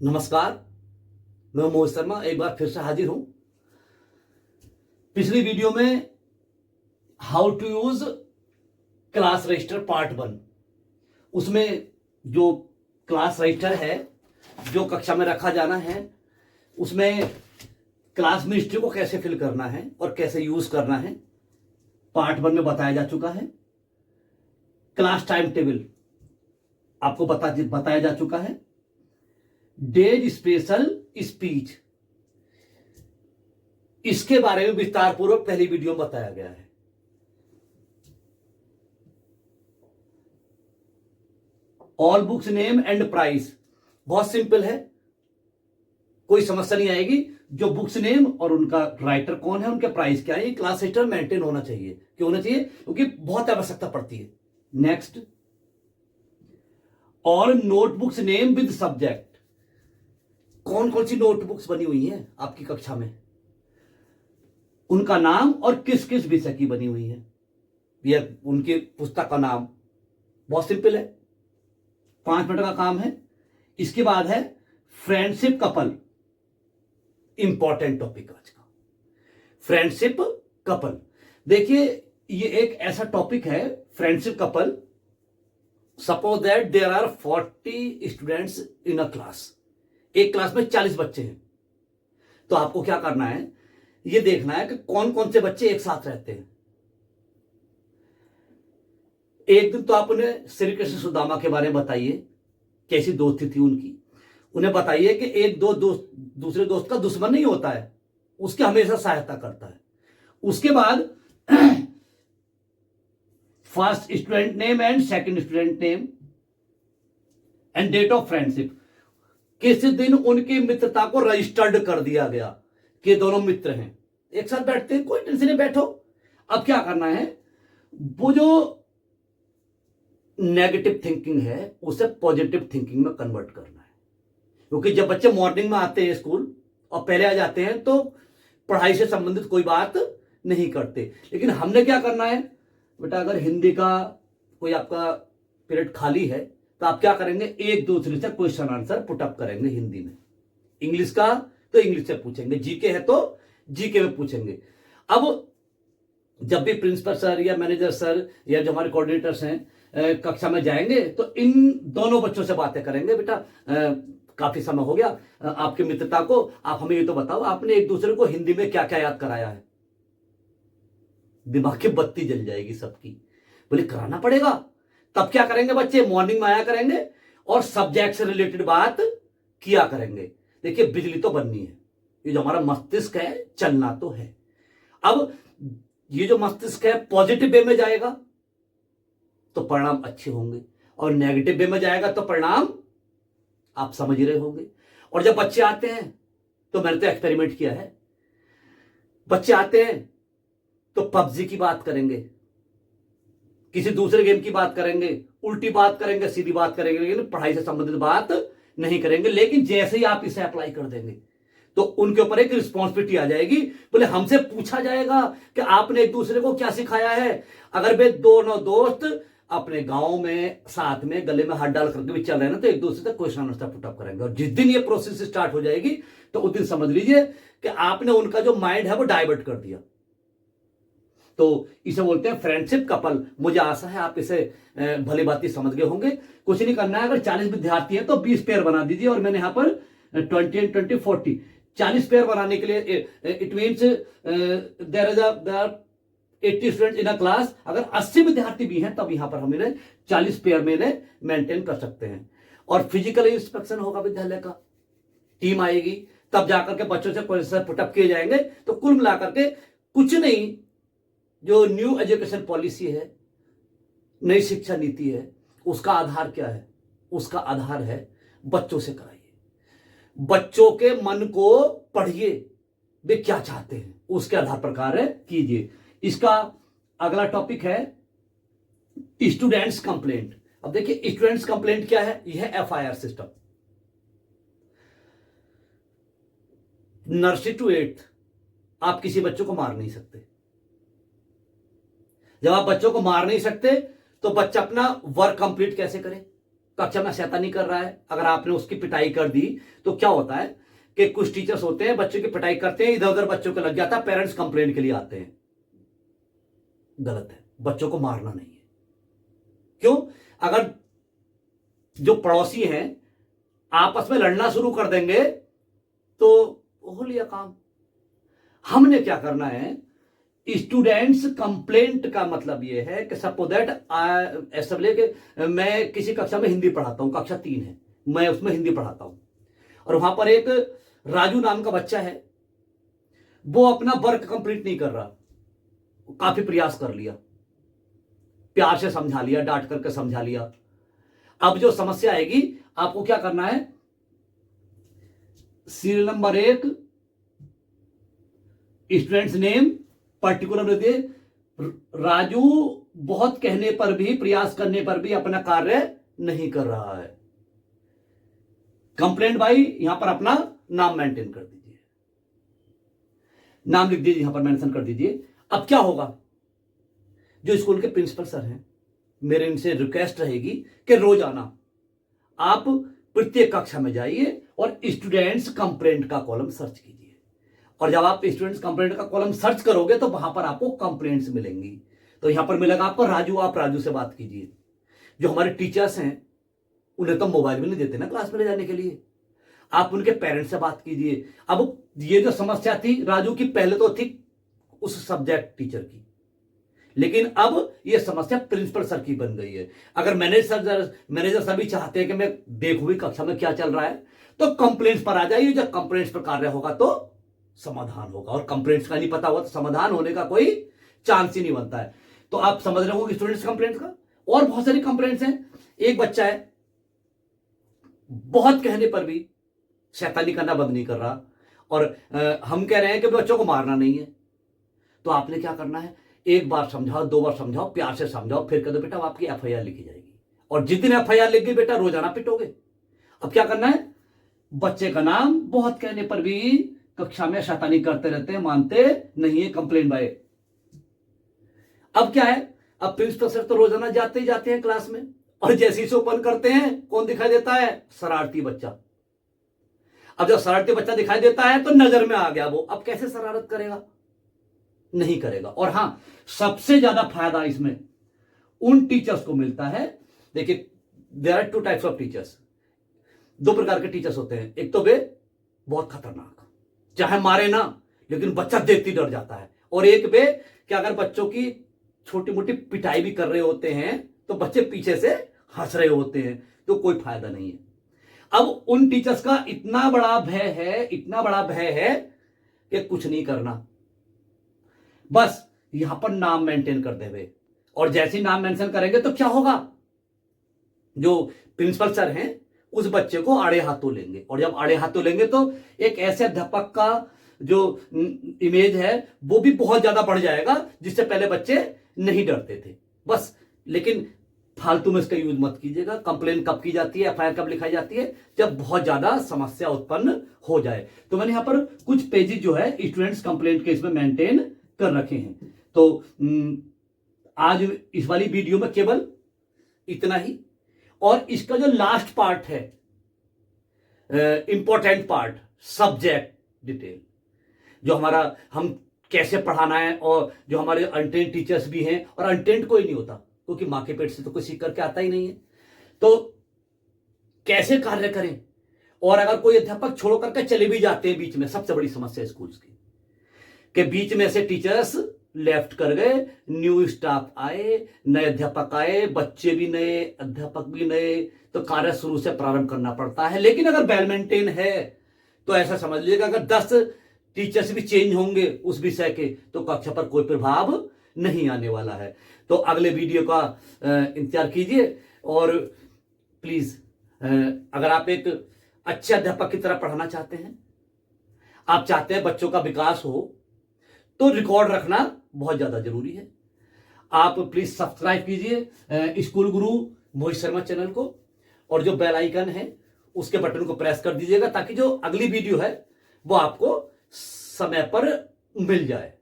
नमस्कार। मैं मोहित शर्मा एक बार फिर से हाजिर हूं। पिछली वीडियो में how to use class register part 1, उसमें जो क्लास रजिस्टर है जो कक्षा में रखा जाना है उसमें क्लास मिनिस्ट्री को कैसे फिल करना है और कैसे यूज करना है पार्ट 1 में बताया जा चुका है। क्लास टाइम टेबल आपको बताया जा चुका है। डेज स्पेशल स्पीच इसके बारे में विस्तार पूर्वक पहली वीडियो में बताया गया है। All books name and price बहुत सिंपल है, कोई समस्या नहीं आएगी। जो बुक्स नेम और उनका राइटर कौन है, उनके प्राइस क्या है, ये क्लास रजिस्टर मेंटेन होना चाहिए। क्यों होना चाहिए? क्योंकि बहुत आवश्यकता पड़ती है। नेक्स्ट, और नोटबुक्स नेम विद सब्जेक्ट, कौन कौन सी नोटबुक्स बनी हुई हैं आपकी कक्षा में, उनका नाम और किस किस विषय की बनी हुई है, यह उनकी पुस्तक का नाम। बहुत सिंपल है, 5 मिनट का काम है। इसके बाद है फ्रेंडशिप कपल, इंपॉर्टेंट टॉपिक आज का फ्रेंडशिप कपल। देखिए ये एक ऐसा टॉपिक है friendship couple. Suppose that there are 40 students in a class, एक क्लास में 40 बच्चे हैं। तो आपको क्या करना है, ये देखना है कि कौन कौन से बच्चे एक साथ रहते हैं। एक दिन तो आप उन्हें श्री कृष्ण सुदामा के बारे में बताइए, कैसी दोस्ती थी उनकी। उन्हें बताइए कि एक दो दोस्त दूसरे दोस्त का दुश्मन नहीं होता है, उसकी हमेशा सहायता करता है। उसके बाद first student name and second student name and date of friendship, किस दिन उनकी मित्रता को रजिस्टर्ड कर दिया गया कि दोनों मित्र हैं, एक साथ बैठते हैं, कोई टेंशन नहीं, बैठो। अब क्या करना है, वो जो नेगेटिव थिंकिंग है उसे पॉजिटिव थिंकिंग में कन्वर्ट करना है। क्योंकि जब बच्चे मॉर्निंग में आते हैं स्कूल और पहले आ जाते हैं तो पढ़ाई से संबंधित कोई बात नहीं करते। लेकिन हमने क्या करना है बेटा, अगर हिंदी का कोई आपका पीरियड खाली है तो आप क्या करेंगे, एक दूसरे से क्वेश्चन आंसर पुटअप करेंगे हिंदी में। इंग्लिश का तो इंग्लिश से पूछेंगे, जीके है तो जीके में पूछेंगे। अब जब भी प्रिंसिपल सर या मैनेजर सर या जो हमारे कोऑर्डिनेटर्स हैं कक्षा में जाएंगे तो इन दोनों बच्चों से बातें करेंगे। बेटा काफी समय हो गया आपकी मित्रता को, आप हमें ये तो बताओ आपने एक दूसरे को हिंदी में क्या क्या याद कराया है। दिमाग की बत्ती जल जाएगी सबकी, बोले कराना पड़ेगा। तब क्या करेंगे बच्चे, मॉर्निंग में आया करेंगे और सब्जेक्ट से रिलेटेड बात किया करेंगे। देखिए बिजली तो बननी है, ये जो हमारा मस्तिष्क है चलना तो है। अब ये जो मस्तिष्क है पॉजिटिव वे में जाएगा तो परिणाम अच्छे होंगे, और नेगेटिव वे में जाएगा तो परिणाम आप समझ रहे होंगे। और जब बच्चे आते हैं तो मैंने तो एक्सपेरिमेंट किया है, बच्चे आते हैं तो पबजी की बात करेंगे, किसी दूसरे गेम की बात करेंगे, उल्टी बात करेंगे, सीधी बात करेंगे, लेकिन पढ़ाई से संबंधित बात नहीं करेंगे। लेकिन जैसे ही आप इसे अप्लाई कर देंगे तो उनके ऊपर एक रिस्पॉन्सिबिलिटी आ जाएगी। बोले हमसे पूछा जाएगा कि आपने एक दूसरे को क्या सिखाया है। अगर वे दोनों दोस्त अपने गांव में साथ में गले में हाथ डाल करके भी चल रहे हैं ना, तो एक दूसरे से क्वेश्चन आंसर पुटअप करेंगे। और जिस दिन ये प्रोसेस स्टार्ट हो जाएगी तो उस दिन समझ लीजिए कि आपने उनका जो माइंड है वो डाइवर्ट कर दिया। तो इसे बोलते हैं फ्रेंडशिप कपल। मुझे आशा है आप इसे भली भांति समझ गए होंगे। कुछ नहीं करना है, अगर 40 विद्यार्थी है तो 20 पेयर बना दीजिए। और मैंने यहां पर 20 एंड 20 40 40 पेयर बनाने के लिए it means there is 80 student in a class. अगर 80 विद्यार्थी भी हैं तब यहां पर हम इन्हें 40 पेयर में इन्हें मेंटेन कर सकते हैं। और फिजिकल इंस्पेक्शन होगा विद्यालय का, टीम आएगी, तब जाकर के बच्चों से क्वेश्चन पुटअप किए जाएंगे। तो कुल मिलाकर के कुछ नहीं, जो न्यू एजुकेशन पॉलिसी है, नई शिक्षा नीति है, उसका आधार क्या है? उसका आधार है बच्चों से कराइए, बच्चों के मन को पढ़िए, वे क्या चाहते हैं उसके आधार पर कार्य कीजिए। इसका अगला टॉपिक है स्टूडेंट्स कंप्लेंट। अब देखिए स्टूडेंट्स कंप्लेंट क्या है, यह है FIR system. Nursery to 8th आप किसी बच्चों को मार नहीं सकते। जब आप बच्चों को मार नहीं सकते तो बच्चा अपना वर्क कंप्लीट कैसे करे? कक्षा में शैतानी कर रहा है, अगर आपने उसकी पिटाई कर दी तो क्या होता है कि कुछ टीचर्स होते हैं बच्चों की पिटाई करते हैं, इधर उधर बच्चों को लग जाता है, पेरेंट्स कंप्लेंट के लिए आते हैं। गलत है, बच्चों को मारना नहीं है। क्यों? अगर जो पड़ोसी हैं आपस में लड़ना शुरू कर देंगे तो हो लिया काम। हमने क्या करना है, स्टूडेंट्स कंप्लेंट का मतलब यह है कि सपोज दैट ऐसा बोले कि मैं किसी कक्षा में हिंदी पढ़ाता हूं, कक्षा 3 है, मैं उसमें हिंदी पढ़ाता हूं, और वहां पर एक राजू नाम का बच्चा है, वो अपना वर्क कंप्लीट नहीं कर रहा, काफी प्रयास कर लिया, प्यार से समझा लिया, डांट करके समझा लिया। अब जो समस्या आएगी, आपको क्या करना है, serial number 1 students name particular दे, राजू बहुत कहने पर भी, प्रयास करने पर भी अपना कार्य नहीं कर रहा है। कंप्लेंट भाई यहां पर अपना नाम मेंटेन कर दीजिए, नाम लिख दीजिए, यहां पर मेंशन कर दीजिए। अब क्या होगा, जो स्कूल के प्रिंसिपल सर हैं, मेरे इनसे रिक्वेस्ट रहेगी कि रोजाना आप प्रत्येक कक्षा में जाइए और स्टूडेंट्स कंप्लेंट का कॉलम सर्च कीजिए, और जब आप स्टूडेंट्स कंप्लेंट का कॉलम सर्च करोगे तो वहां पर आपको कंप्लेंट्स मिलेंगी। तो यहां पर मिलेगा आपको राजू, आप राजू से बात कीजिए। जो हमारे टीचर्स हैं उन्हें तो मोबाइल भी नहीं देते ना क्लास में ले जाने के लिए, आप उनके पेरेंट्स से बात कीजिए। अब ये जो समस्या थी राजू की, पहले तो थी उस सब्जेक्ट टीचर की, लेकिन अब यह समस्या प्रिंसिपल सर की बन गई है। अगर मैनेजर सर भी चाहते हैं कि मैं देखूं भी कक्षा में क्या चल रहा है, तो कंप्लेंट्स पर आ जाइए। जब कंप्लेंट्स पर कार्य होगा तो समाधान होगा, और कंप्लेंट्स का नहीं पता हुआ तो समाधान होने का कोई चांस ही नहीं बनता है। तो आप समझ रहे हो कि स्टूडेंट्स कंप्लेंट्स का और बहुत सारी कंप्लेंट्स हैं। एक बच्चा है, बहुत कहने पर भी शैतानी करना बंद नहीं कर रहा, और हम कह रहे हैं कि बच्चों को मारना नहीं है। तो आपने क्या करना है, एक बार समझाओ, 2 बार समझाओ, प्यार से समझाओ, फिर कह दो बेटा आपकी FIR लिखी जाएगी, और जिस दिन FIR लिख गई बेटा रोजाना पिटोगे। अब क्या करना है, बच्चे का नाम बहुत कहने पर भी कक्षा में शैतानी करते रहते हैं, मानते नहीं है, कंप्लेंट भाई। अब क्या है, अब प्रिंसिपल सर तो रोजाना जाते ही जाते हैं क्लास में, और जैसे ही ओपन करते हैं कौन दिखाई देता है, शरारती बच्चा। अब जब शरारती बच्चा दिखाई देता है तो नजर में आ गया वो, अब कैसे शरारत करेगा, नहीं करेगा। और हां, सबसे ज्यादा फायदा इसमें उन टीचर्स को मिलता है। देखिए, there are 2 types of teachers, 2 प्रकार के टीचर्स होते हैं। एक तो वे बहुत खतरनाक, चाहे मारे ना लेकिन बच्चा देखते ही डर जाता है, और एक वे कि अगर बच्चों की छोटी मोटी पिटाई भी कर रहे होते हैं तो बच्चे पीछे से हंस रहे होते हैं, तो कोई फायदा नहीं है। अब उन टीचर्स का इतना बड़ा भय है, इतना बड़ा भय है कि कुछ नहीं करना, बस यहां पर नाम मेंटेन कर देवे, और जैसे ही नाम मेंशन करेंगे तो क्या होगा, जो प्रिंसिपल सर हैं उस बच्चे को आड़े हाथों लेंगे, और जब आड़े हाथों लेंगे तो एक ऐसे अध्यापक का जो इमेज है वो भी बहुत ज्यादा बढ़ जाएगा, जिससे पहले बच्चे नहीं डरते थे। बस, लेकिन फालतू में इसका यूज मत कीजिएगा। कंप्लेन कब की जाती है, FIR कब लिखाई जाती है, जब बहुत ज्यादा समस्या उत्पन्न हो जाए। तो मैंने यहां पर कुछ पेजेस जो है स्टूडेंट्स कंप्लेंट के इसमें मेंटेन कर रखे हैं। तो आज इस वाली वीडियो में केवल इतना ही, और इसका जो लास्ट पार्ट है, इंपॉर्टेंट पार्ट, सब्जेक्ट डिटेल, जो हमारा हम कैसे पढ़ाना है, और जो हमारे अनट्रेंड टीचर्स भी हैं, और अनट्रेंड कोई नहीं होता क्योंकि मां के पेट से तो कोई सीख करके आता ही नहीं है, तो कैसे कार्य करें। और अगर कोई अध्यापक छोड़ करके चले भी जाते हैं बीच में, सबसे बड़ी समस्या स्कूल्स की कि बीच में से टीचर्स लेफ्ट कर गए, न्यू स्टाफ आए, नए अध्यापक आए, बच्चे भी नए, अध्यापक भी नए, तो कार्य शुरू से प्रारंभ करना पड़ता है। लेकिन अगर वेल मेंटेन है तो ऐसा समझ लीजिएगा, अगर 10 टीचर्स भी चेंज होंगे उस विषय के तो कक्षा पर कोई प्रभाव नहीं आने वाला है। तो अगले वीडियो का इंतजार कीजिए, और प्लीज अगर आप एक अच्छे अध्यापक की तरह पढ़ाना चाहते हैं, आप चाहते हैं बच्चों का विकास हो, तो रिकॉर्ड रखना बहुत ज्यादा जरूरी है। आप प्लीज सब्सक्राइब कीजिए स्कूल गुरु मोहित शर्मा चैनल को, और जो बेल आइकन है उसके बटन को प्रेस कर दीजिएगा, ताकि जो अगली वीडियो है वो आपको समय पर मिल जाए।